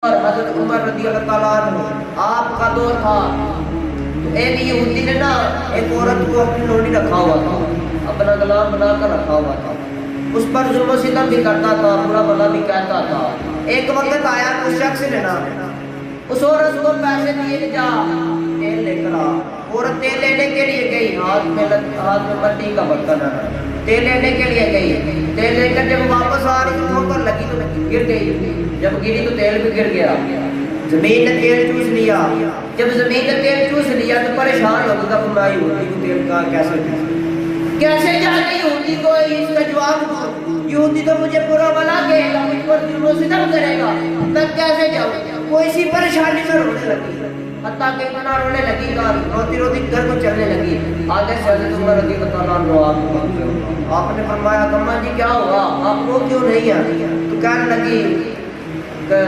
اور حضرت عمر رضی اللہ تعالیٰ عنہ آپ کا دور تھا تو ایک یہودی نے نا ایک عورت کو اپنی لونڈی رکھا ہوا تھا، اپنا غلام بنا کر رکھا ہوا تھا، اس پر ظلم و ستم بھی کرتا تھا، برا بھلا بھی کہتا تھا۔ ایک وقت آیا اس شخص نے نا اس عورت کو پیسے دیے کہ جا تیل لے کر آ۔ عورت تیل لینے کے لیے گئی، ہاتھ میں مٹی کا برتن ہے، تیل لینے کے لیے گئی، تیل لے کر جب واپس آ رہی تو ٹھوکر لگی تو گر گئی، جب گری تو تیل بھی گر گیا، زمین نے تیل چوس لیا، جب زمین نے تیل چوس لیا تو پریشان ہو گیا کہ میں یہودی کو تیل کا کیسے جانے یہودی کو اس کا جواب دو، یہودی تو مجھے برا بلا کے مجھ پر ظلم و ستم کرے گا، میں کیسے جاؤں؟ وہ اسی پریشانی میں رونے لگی، حتیٰ کہ اتنا رونے لگی گا روتی روتی گھر کو چلنے لگی۔ آگے سے حضرت عمر رضی اللہ عنہ آپ نے فرمایا کہ اماں جی کیا ہوا، آپ رو کیوں نہیں ہیں؟ تو کہنے لگی کہ